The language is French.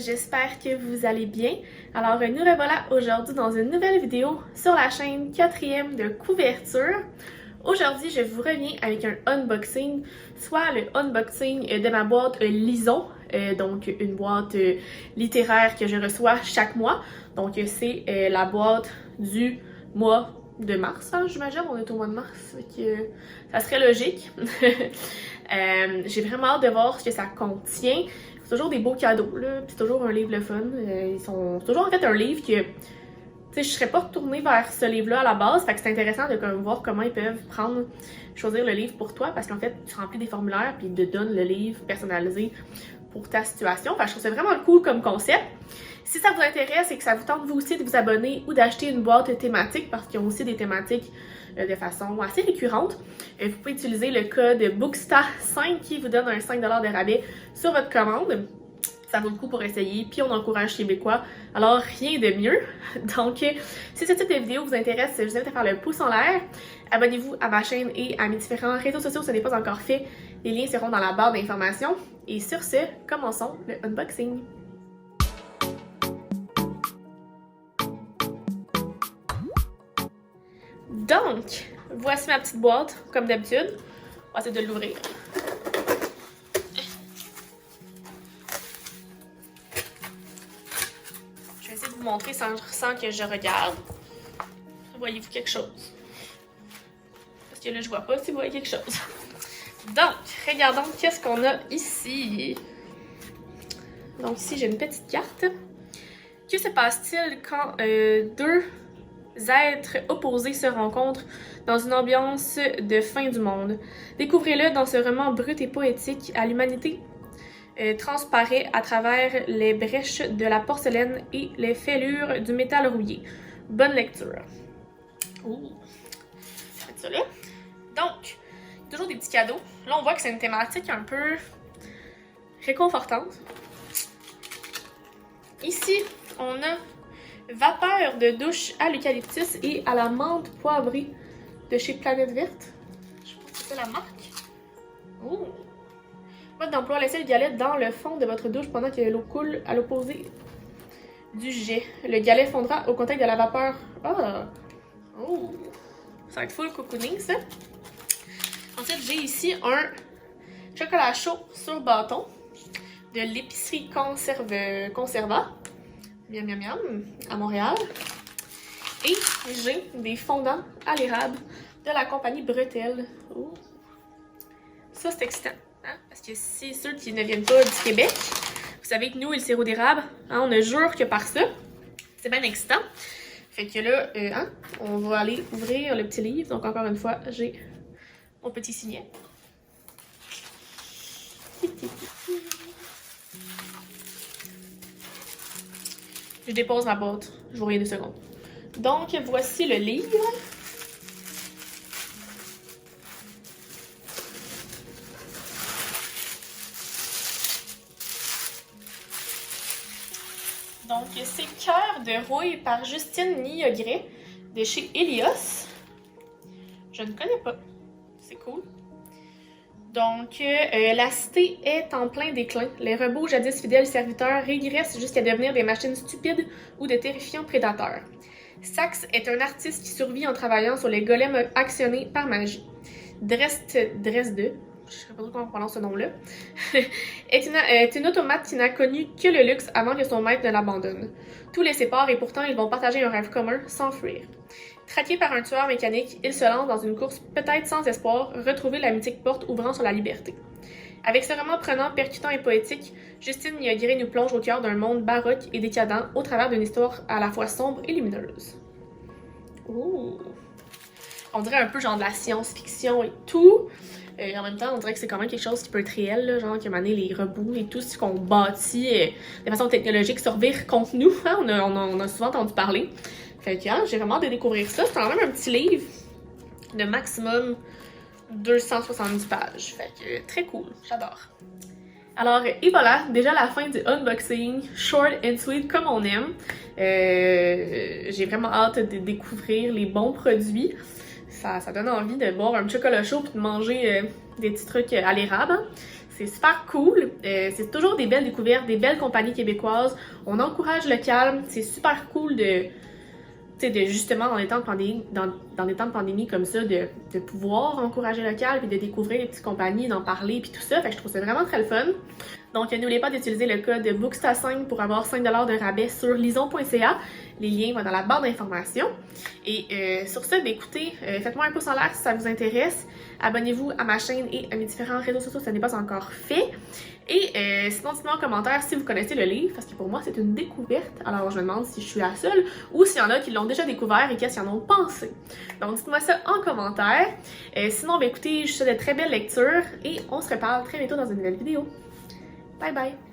j'espère que vous allez bien. Alors nous revoilà aujourd'hui dans une nouvelle vidéo sur la chaîne 4e de couverture. Aujourd'hui, je vous reviens avec un unboxing, soit le unboxing de ma boîte Lison, donc une boîte littéraire que je reçois chaque mois. Donc c'est la boîte du mois de mars, hein, j'imagine, on est au mois de mars, que ça serait logique. J'ai vraiment hâte de voir ce que ça contient. C'est toujours des beaux cadeaux, là, puis c'est toujours un livre le fun. C'est toujours en fait un livre que, tu sais, je serais pas retournée vers ce livre-là à la base, fait que c'est intéressant de voir comment ils peuvent choisir le livre pour toi, parce qu'en fait, tu remplis des formulaires, puis ils te donnent le livre personnalisé pour ta situation. Fait que je trouve ça vraiment cool comme concept. Si ça vous intéresse et que ça vous tente vous aussi de vous abonner ou d'acheter une boîte thématique, parce qu'ils ont aussi des thématiques de façon assez récurrente, vous pouvez utiliser le code BOOKSTA5 qui vous donne un 5$ de rabais sur votre commande. Ça vaut le coup pour essayer, puis on encourage Québécois, alors rien de mieux. Donc, si ce type de vidéo vous intéresse, je vous invite à faire le pouce en l'air. Abonnez-vous à ma chaîne et à mes différents réseaux sociaux si ce n'est pas encore fait. Les liens seront dans la barre d'informations. Et sur ce, commençons le unboxing. Donc, voici ma petite boîte, comme d'habitude. On va essayer de l'ouvrir. Je vais essayer de vous montrer sans que je regarde. Voyez-vous quelque chose? Parce que là, je vois pas si vous voyez quelque chose. Donc, regardons qu'est-ce qu'on a ici. Donc ici, j'ai une petite carte. Que se passe-t-il quand deux êtres opposés se rencontrent dans une ambiance de fin du monde? Découvrez-le dans ce roman brut et poétique à l'humanité transparaît à travers les brèches de la porcelaine et les fêlures du métal rouillé. Bonne lecture. Ouh. Je vais mettre ça là. Donc, toujours des petits cadeaux. Là, on voit que c'est une thématique un peu réconfortante. Ici, on a vapeur de douche à l'eucalyptus et à la menthe poivrée de chez Planète Verte. Je pense que c'est la marque. Oh! Mode d'emploi, laissez le galet dans le fond de votre douche pendant que l'eau coule à l'opposé du jet. Le galet fondra au contact de la vapeur. Ah! Oh! Ça va être full cocooning, ça. Ensuite, j'ai ici un chocolat chaud sur bâton de l'épicerie Conserva. Miam miam miam, à Montréal. Et j'ai des fondants à l'érable de la compagnie Bretel. Oh. Ça, c'est excitant. Hein? Parce que si ceux qui ne viennent pas du Québec, vous savez que nous, le sirop d'érable, hein, on ne jure que par ça. C'est bien excitant. Fait que là, hein, on va aller ouvrir le petit livre. Donc, encore une fois, j'ai mon petit signet. Je dépose ma boîte. Je vous reviens 2 secondes. Donc, voici le livre. Donc, c'est Cœur de rouille par Justine Niogré de chez Elios. Je ne connais pas. C'est cool. Donc, la cité est en plein déclin. Les robots jadis fidèles serviteurs régressent jusqu'à devenir des machines stupides ou de terrifiants prédateurs. Sax est un artiste qui survit en travaillant sur les golems actionnés par magie. Dresde, je sais pas trop comment on prononce ce nom-là, est une automate qui n'a connu que le luxe avant que son maître ne l'abandonne. Tout les sépare et pourtant ils vont partager un rêve commun, s'enfuir. Traqué par un tueur mécanique, il se lance dans une course peut-être sans espoir, retrouver la mythique porte ouvrant sur la liberté. Avec ce roman prenant, percutant et poétique, Justine Niogré nous plonge au cœur d'un monde baroque et décadent au travers d'une histoire à la fois sombre et lumineuse. Ouh! On dirait un peu genre de la science-fiction et tout. En même temps, on dirait que c'est quand même quelque chose qui peut être réel, là, genre qui a mené les robots et tout ce qu'on bâtit de façon technologique survivre contre nous. Hein? On a souvent entendu parler. Fait que j'ai vraiment hâte de découvrir ça. C'est quand même un petit livre de maximum 270 pages. Fait que très cool, j'adore. Alors, et voilà, déjà la fin du unboxing, short and sweet comme on aime. J'ai vraiment hâte de découvrir les bons produits. Ça donne envie de boire un chocolat chaud et de manger des petits trucs à l'érable. C'est super cool. C'est toujours des belles découvertes, des belles compagnies québécoises. On encourage le calme. C'est super cool de justement dans des temps de pandémie, dans des temps de pandémie comme ça, de pouvoir encourager le calme et de découvrir les petites compagnies, d'en parler puis tout ça. Fait que je trouve ça vraiment très le fun. Donc n'oubliez pas d'utiliser le code Booksta5 pour avoir 5$ de rabais sur lison.ca. Les liens vont dans la barre d'informations. Et sur ce, écoutez, faites-moi un pouce en l'air si ça vous intéresse. Abonnez-vous à ma chaîne et à mes différents réseaux sociaux si ça n'est pas encore fait. Et sinon, dites-moi en commentaire si vous connaissez le livre, parce que pour moi, c'est une découverte. Alors, je me demande si je suis la seule ou s'il y en a qui l'ont déjà découvert et qu'est-ce qu'ils en ont pensé. Donc, dites-moi ça en commentaire. Sinon, écoutez, je vous souhaite de très belles lectures et on se reparle très bientôt dans une nouvelle vidéo. Bye bye!